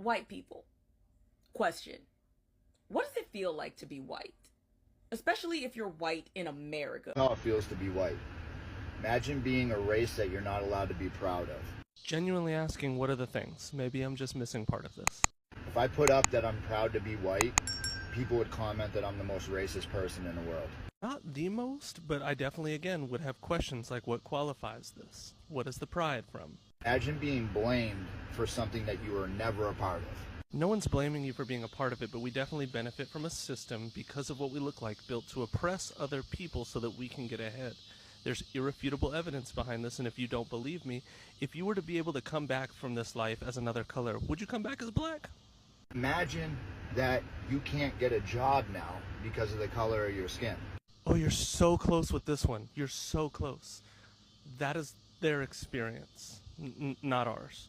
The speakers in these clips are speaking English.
White people. Question. What does it feel like to be white? Especially if you're white in America. How it feels to be white. Imagine being a race that you're not allowed to be proud of. Genuinely asking, what are the things? Maybe I'm just missing part of this. If I put up that I'm proud to be white, people would comment that I'm the most racist person in the world. Not the most, but I definitely, again, would have questions like, what qualifies this? What is the pride from? Imagine being blamed for something that you were never a part of. No one's blaming you for being a part of it, but we definitely benefit from a system because of what we look like, built to oppress other people so that we can get ahead. There's irrefutable evidence behind this, and if you don't believe me, if you were to be able to come back from this life as another color, would you come back as black? Imagine that you can't get a job now because of the color of your skin. Oh, you're so close with this one. You're so close. That is their experience, not ours.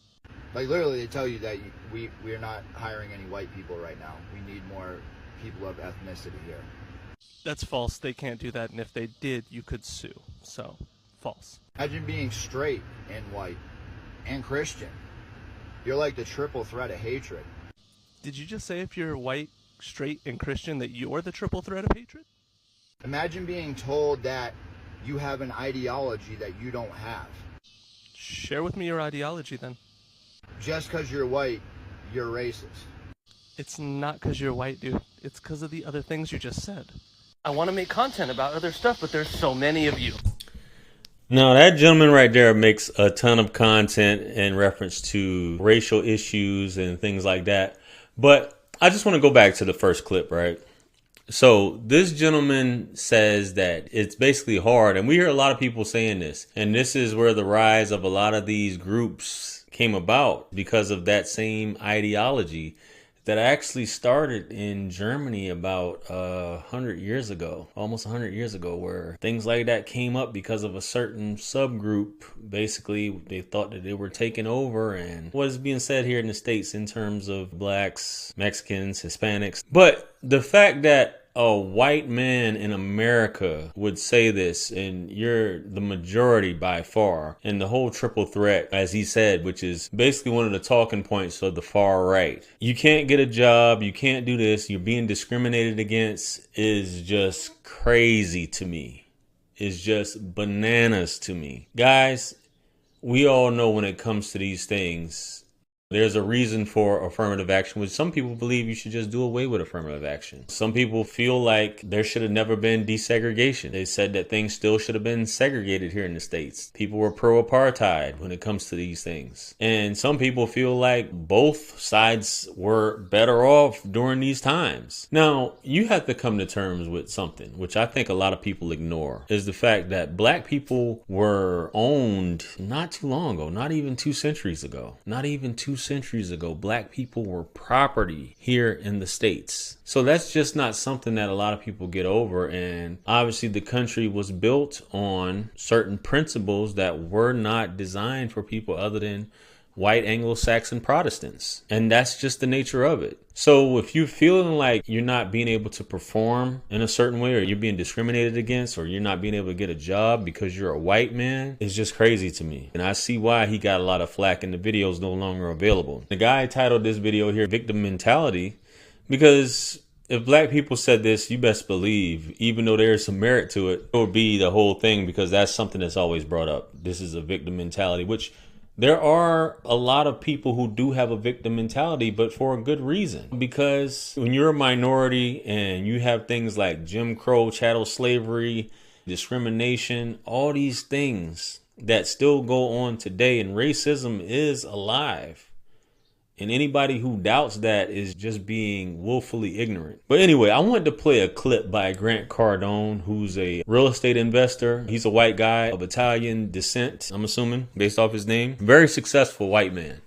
Like literally they tell you that we're not hiring any white people right now. We need more people of ethnicity here. That's false. They can't do that, and if they did, you could sue. So, false. Imagine being straight and white and Christian. You're like the triple threat of hatred. Did you just say if you're white, straight, and Christian that you're the triple threat of hatred? Imagine being told that you have an ideology that you don't have. Share with me your ideology, then. Just because you're white, you're racist. It's not because you're white, dude. It's because of the other things you just said. I want to make content about other stuff, but there's so many of you. Now, that gentleman right there makes a ton of content in reference to racial issues and things like that. But I just want to go back to the first clip, right? So this gentleman says that it's basically hard, and we hear a lot of people saying this, and this is where the rise of a lot of these groups came about because of that same ideology that actually started in Germany about 100 years ago, almost 100 years ago, where things like that came up because of a certain subgroup. Basically, they thought that they were taking over, and what is being said here in the States in terms of blacks, Mexicans, Hispanics. But the fact that a white man in America would say this, and you're the majority by far, and the whole triple threat, as he said, which is basically one of the talking points of the far right. You can't get a job, you can't do this, you're being discriminated against, is just crazy to me. It's just bananas to me. Guys, we all know when it comes to these things, there's a reason for affirmative action, which some people believe you should just do away with affirmative action. Some people feel like there should have never been desegregation. They said that things still should have been segregated here in the States. People were pro-apartheid when it comes to these things. And some people feel like both sides were better off during these times. Now, you have to come to terms with something, which I think a lot of people ignore, is the fact that black people were owned not too long ago, not even 2 centuries ago, not even 2 centuries ago. Black people were property here in the States. So that's just not something that a lot of people get over. And obviously the country was built on certain principles that were not designed for people other than white Anglo-Saxon Protestants. And that's just the nature of it. So if you're feeling like you're not being able to perform in a certain way, or you're being discriminated against, or you're not being able to get a job because you're a white man, it's just crazy to me. And I see why he got a lot of flack and the video is no longer available. The guy titled this video here, Victim Mentality, because if black people said this, you best believe, even though there's some merit to it, it would be the whole thing, because that's something that's always brought up. This is a victim mentality, which there are a lot of people who do have a victim mentality, but for a good reason. Because when you're a minority and you have things like Jim Crow, chattel slavery, discrimination, all these things that still go on today, and racism is alive. And anybody who doubts that is just being willfully ignorant. But anyway, I wanted to play a clip by Grant Cardone, who's a real estate investor. He's a white guy of Italian descent, I'm assuming, based off his name. Very successful white man.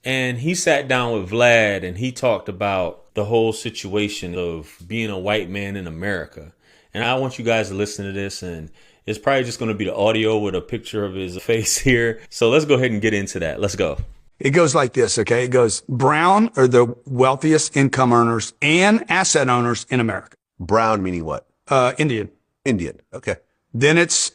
And he sat down with Vlad and he talked about the whole situation of being a white man in America. And I want you guys to listen to this, and it's probably just going to be the audio with a picture of his face here. So let's go ahead and get into that. Let's go. It goes like this, okay? It goes, brown are the wealthiest income earners and asset owners in America. Brown meaning what? Indian. Indian. Okay. Then it's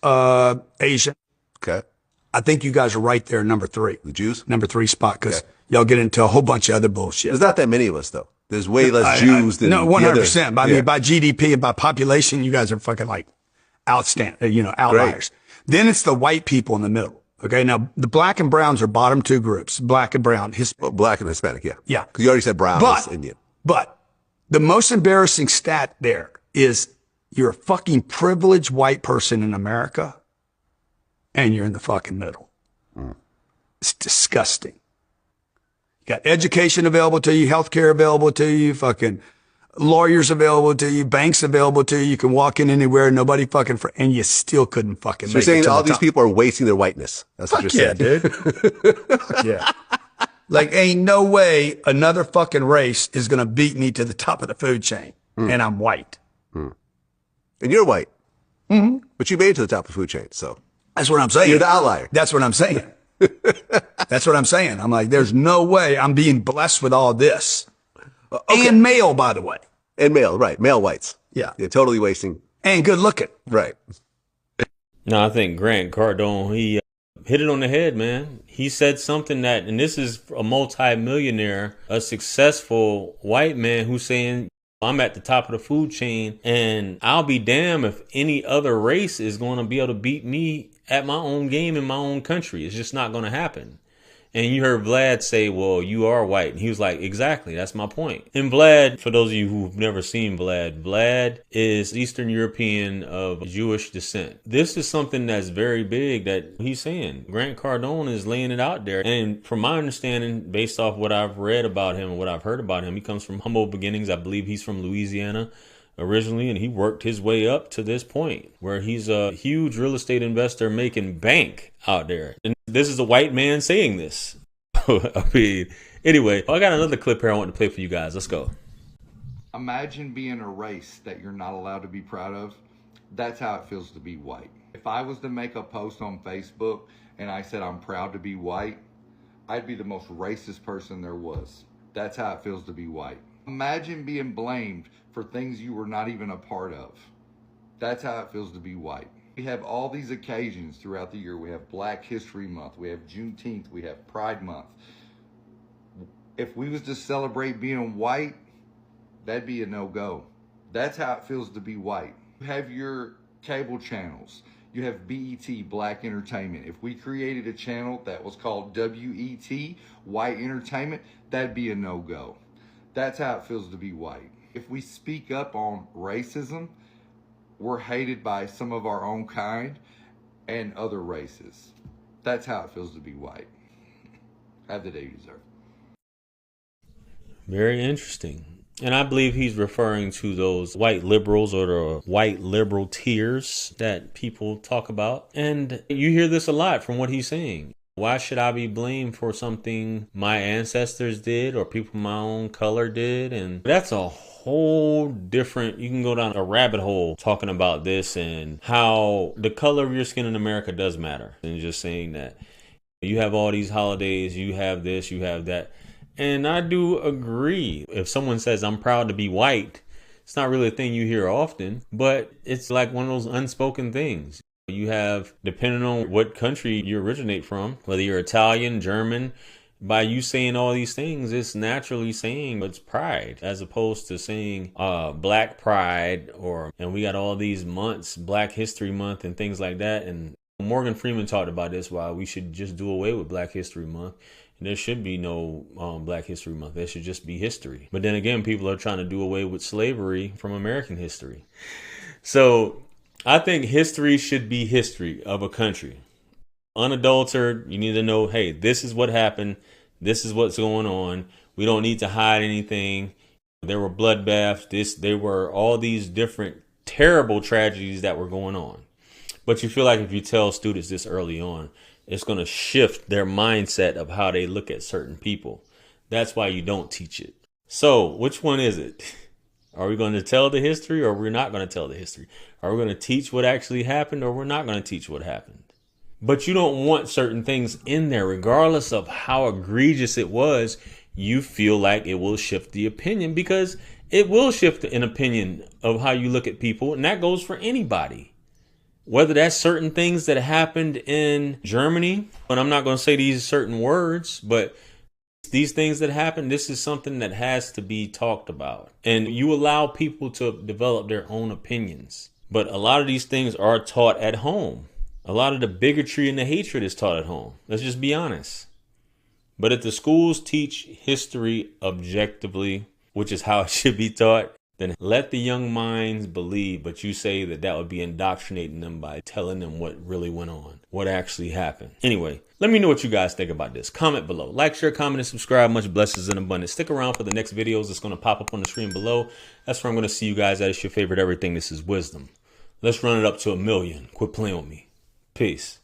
Asian. Okay. I think you guys are right there, number 3. The Jews? Number 3 spot, because y'all get into a whole bunch of other bullshit. There's not that many of us, though. There's way less Jews than no, 100%. But I yeah. mean, by GDP and by population, you guys are fucking like outstanding, outliers. Great. Then it's the white people in the middle. Okay. Now the black and browns are bottom two groups, black and brown. Black and Hispanic. Yeah. Yeah. Cause you already said brown is Indian. But the most embarrassing stat there is you're a fucking privileged white person in America and you're in the fucking middle. It's disgusting. You got education available to you, healthcare available to you, fucking lawyers available to you, banks available to you. You can walk in anywhere, nobody fucking, and you still couldn't fucking so make it. So you're saying all these people are wasting their whiteness. That's what you're saying. Dude. Yeah. Like, ain't no way another fucking race is going to beat me to the top of the food chain. And I'm white. And you're white. But you made it to the top of the food chain. So that's what I'm saying. You're the outlier. That's what I'm saying. That's what I'm saying. I'm like, there's no way I'm being blessed with all this. Okay. And male, by the way. And male, right. Male whites. Yeah. You're totally wasting. And good looking. Right. No, I think Grant Cardone, he hit it on the head, man. He said something that, and this is a multi-millionaire, a successful white man who's saying, I'm at the top of the food chain and I'll be damned if any other race is going to be able to beat me at my own game in my own country. It's just not going to happen. And you heard Vlad say, well, you are white. And he was like, exactly, that's my point. And Vlad, for those of you who've never seen Vlad is Eastern European of Jewish descent. This is something that's very big that he's saying. Grant Cardone is laying it out there. And from my understanding, based off what I've read about him and what I've heard about him, he comes from humble beginnings. I believe he's from Louisiana originally, and he worked his way up to this point where he's a huge real estate investor making bank out there. And this is a white man saying this. I mean, anyway, I got another clip here I want to play for you guys. Let's go. Imagine being a race that you're not allowed to be proud of. That's how it feels to be white. If I was to make a post on Facebook and I said I'm proud to be white, I'd be the most racist person there was. That's how it feels to be white. Imagine being blamed for things you were not even a part of. That's how it feels to be white. We have all these occasions throughout the year. We have Black History Month. We have Juneteenth. We have Pride Month. If we was to celebrate being white, that'd be a no-go. That's how it feels to be white. You have your cable channels. You have BET, Black Entertainment. If we created a channel that was called WET, White Entertainment, that'd be a no-go. That's how it feels to be white. If we speak up on racism, we're hated by some of our own kind and other races. That's how it feels to be white. Have the day you deserve. Very interesting. And I believe he's referring to those white liberals or the white liberal tears that people talk about. And you hear this a lot from what he's saying. Why should I be blamed for something my ancestors did or people my own color did? And that's a whole different, you can go down a rabbit hole talking about this and how the color of your skin in America does matter. And just saying that you have all these holidays, you have this, you have that. And I do agree. If someone says I'm proud to be white, it's not really a thing you hear often, but it's like one of those unspoken things. You have, depending on what country you originate from, whether you're Italian, German, by you saying all these things, it's naturally saying it's pride, as opposed to saying Black Pride, and we got all these months, Black History Month and things like that. And Morgan Freeman talked about this, why we should just do away with Black History Month. And there should be no Black History Month. There should just be history. But then again, people are trying to do away with slavery from American history. So I think history should be history of a country. Unadulterated, you need to know, hey, this is what happened. This is what's going on. We don't need to hide anything. There were bloodbaths. There were all these different terrible tragedies that were going on. But you feel like if you tell students this early on, it's going to shift their mindset of how they look at certain people. That's why you don't teach it. So which one is it? Are we going to tell the history or we're not going to tell the history? Are we going to teach what actually happened or we're not going to teach what happened? But you don't want certain things in there, regardless of how egregious it was. You feel like it will shift the opinion, because it will shift an opinion of how you look at people. And that goes for anybody, whether that's certain things that happened in Germany. And I'm not going to say these certain words, but These things that happen, this is something that has to be talked about. And you allow people to develop their own opinions. But a lot of these things are taught at home. A lot of the bigotry and the hatred is taught at home. Let's just be honest. But if the schools teach history objectively, which is how it should be taught, then let the young minds believe. But you say that that would be indoctrinating them by telling them what really went on, what actually happened. Anyway, let me know what you guys think about this. Comment below. Like, share, comment, and subscribe. Much blessings and abundance. Stick around for the next videos that's going to pop up on the screen below. That's where I'm going to see you guys at. It's your favorite everything. This is Wisdom. Let's run it up to 1 million. Quit playing with me. Peace.